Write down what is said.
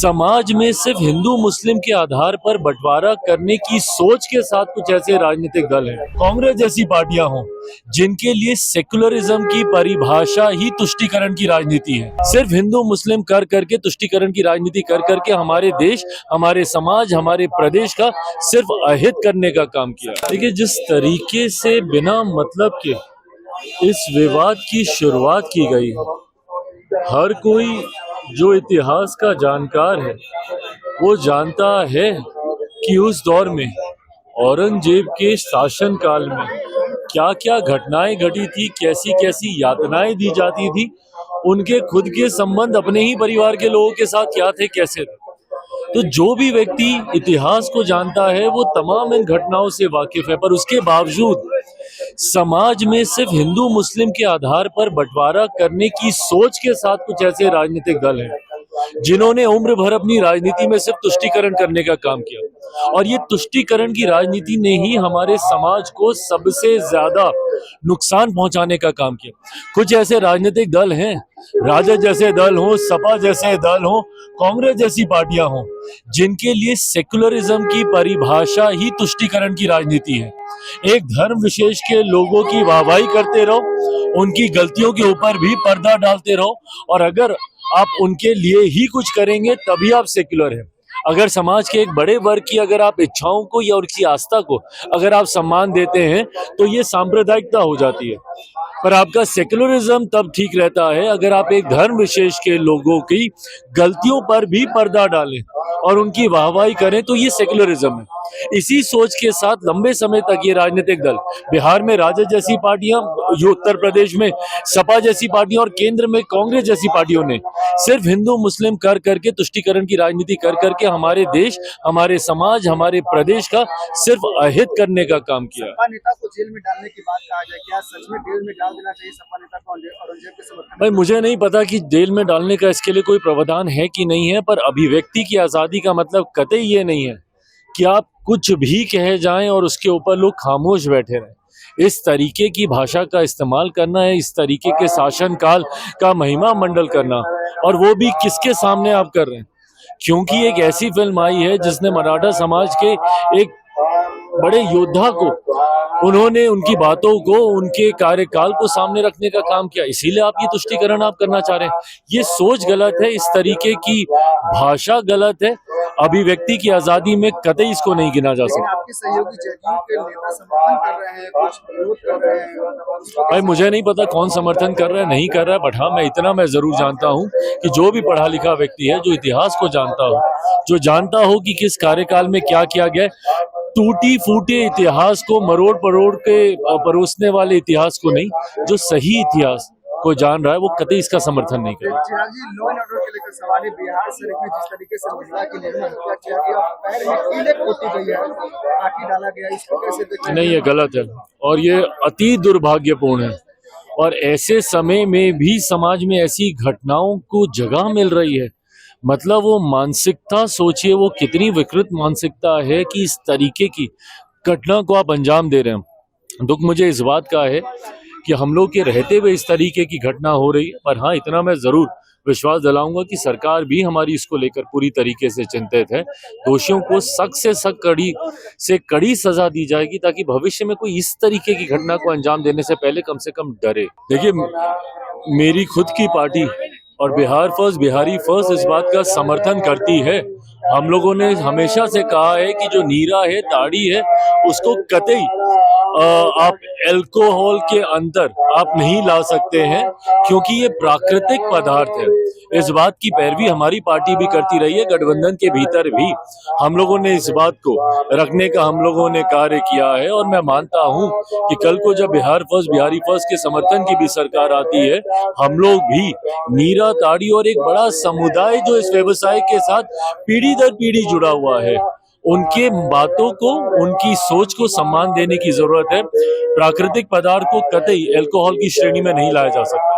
समाज में सिर्फ हिंदू मुस्लिम के आधार पर बंटवारा करने की सोच के साथ कुछ ऐसे राजनीतिक दल हैं, कांग्रेस जैसी पार्टियां हों, जिनके लिए सेकुलरिज्म की परिभाषा ही तुष्टीकरण की राजनीति है। सिर्फ हिंदू मुस्लिम कर करके तुष्टीकरण की राजनीति कर करके हमारे देश, हमारे समाज, हमारे प्रदेश का सिर्फ अहित करने का काम किया। देखिए, जिस तरीके से बिना मतलब के इस विवाद की शुरुआत की गई है, हर कोई जो इतिहास का जानकार है वो जानता है कि उस दौर में औरंगजेब के शासन काल में क्या क्या घटनाएं घटी थी, कैसी कैसी यातनाएं दी जाती थी, उनके खुद के संबंध अपने ही परिवार के लोगों के साथ क्या थे, कैसे थे। तो जो भी व्यक्ति इतिहास को जानता है वो तमाम इन घटनाओं से वाकिफ है, पर उसके बावजूद समाज में सिर्फ हिंदू मुस्लिम के आधार पर बंटवारा करने की सोच के साथ कुछ ऐसे राजनीतिक दल हैं, जिन्होंने उम्र भर अपनी राजनीति में सिर्फ तुष्टीकरण करने का काम किया। और ये तुष्टीकरण की राजनीति ने ही हमारे समाज को सबसे ज्यादा नुकसान पहुंचाने का काम किया। कुछ ऐसे राजनीतिक दल हैं, राजद जैसे दल हो, सपा जैसे दल हो, कांग्रेस जैसी पार्टियां हों, जिनके लिए सेकुलरिज्म की परिभाषा ही तुष्टीकरण की राजनीति है। एक धर्म विशेष के लोगों की वाहवाही करते रहो, उनकी गलतियों के ऊपर भी पर्दा डालते रहो, और अगर आप उनके लिए ही कुछ करेंगे तभी आप सेक्युलर हैं। अगर समाज के एक बड़े वर्ग की अगर आप इच्छाओं को या उनकी आस्था को अगर आप सम्मान देते हैं तो ये सांप्रदायिकता हो जाती है। पर आपका सेक्युलरिज्म तब ठीक रहता है अगर आप एक धर्म विशेष के लोगों की गलतियों पर भी पर्दा डालें और उनकी वाहवाही करें, तो ये सेक्युलरिज्म है। इसी सोच के साथ लंबे समय तक ये राजनीतिक दल, बिहार में राजद जैसी पार्टियां, उत्तर प्रदेश में सपा जैसी पार्टियां और केंद्र में कांग्रेस जैसी पार्टियों ने सिर्फ हिंदू मुस्लिम कर करके तुष्टीकरण की राजनीति कर करके हमारे देश, हमारे समाज, हमारे प्रदेश का सिर्फ अहित करने का काम किया। सपा नेता को जेल में डालने की बात कहा जाए, क्या सच में जेल में डाल देना चाहिए सपा नेता को औरंगजेब के समर्थन? भाई, मुझे नहीं पता कि जेल में डालने का इसके लिए कोई प्रावधान है कि नहीं है, पर अभिव्यक्ति की आजादी का मतलब कतई ये नहीं है कि आप कुछ भी कहे जाएं और उसके ऊपर लोग खामोश बैठे रहें। इस तरीके की भाषा का इस्तेमाल करना है, इस तरीके के शासन काल का महिमा मंडल करना, और वो भी किसके सामने आप कर रहे हैं? क्योंकि एक ऐसी फिल्म आई है जिसने मराठा समाज के एक बड़े योद्धा को, उन्होंने उनकी बातों को, उनके कार्यकाल को सामने रखने का काम किया, इसीलिए आप ये तुष्टीकरण आप करना चाह रहे हैं। ये सोच गलत है, इस तरीके की भाषा गलत है, अभिव्यक्ति की आजादी में कतई इसको नहीं गिना जा सकता। आपके सहयोगी जदयू के नेता समर्थन कर रहे हैं, कुछ विरोध कर रहे हैं। भाई, मुझे नहीं पता कौन समर्थन कर रहा है, नहीं कर रहा है, बट हाँ, मैं इतना मैं जरूर जानता हूँ कि जो भी पढ़ा लिखा व्यक्ति है, जो इतिहास को जानता हो, जो जानता हो कि किस कार्यकाल में क्या किया गया, टूटी फूटे इतिहास को मरोड़ परोड़ के परोसने वाले इतिहास को नहीं, जो सही इतिहास को जान रहा है, वो कतई इसका समर्थन नहीं करेगा। चिराग जी, लॉ एंड ऑर्डर के लेकर सवाल है, बिहार शरीफ में जिस तरीके से महिला की निर्मम हत्या किया गया, पैर में कीले पोती गई है, काटी डाला गया, इसको कैसे देखते? नहीं, ये गलत है और ये अति दुर्भाग्यपूर्ण है। और ऐसे समय में भी समाज में ऐसी घटनाओं को जगह मिल रही है, मतलब वो मानसिकता सोचिए, वो कितनी विकृत मानसिकता है कि इस तरीके की घटना को आप अंजाम दे रहे हैं। दुख मुझे इस बात का है कि हम लोग के रहते हुए इस तरीके की घटना हो रही है, पर हाँ, इतना मैं जरूर विश्वास दिलाऊंगा कि सरकार भी हमारी इसको लेकर पूरी तरीके से चिंतित है। दोषियों को सख्त से सख्त, कड़ी से कड़ी सजा दी जाएगी, ताकि भविष्य में कोई इस तरीके की घटना को अंजाम देने से पहले कम से कम डरे। देखिए, मेरी खुद की पार्टी और बिहार फर्स्ट, बिहारी फर्स्ट इस बात का समर्थन करती है। हम लोगों ने हमेशा से कहा है कि जो नीरा है, ताड़ी है, उसको कतई आप अल्कोहल के अंदर आप नहीं ला सकते हैं, क्योंकि ये प्राकृतिक पदार्थ है। इस बात की पैरवी हमारी पार्टी भी करती रही है। गठबंधन के भीतर भी हम लोगों ने इस बात को रखने का हम लोगों ने कार्य किया है, और मैं मानता हूं कि कल को जब बिहार फर्स्ट, बिहारी फर्स्ट के समर्थन की भी सरकार आती है, हम लोग भी नीरा, ताड़ी और एक बड़ा समुदाय जो इस व्यवसाय के साथ पीढ़ी दर पीढ़ी जुड़ा हुआ है, उनके बातों को, उनकी सोच को सम्मान देने की जरूरत है। प्राकृतिक पदार्थ को कतई अल्कोहल की श्रेणी में नहीं लाया जा सकता।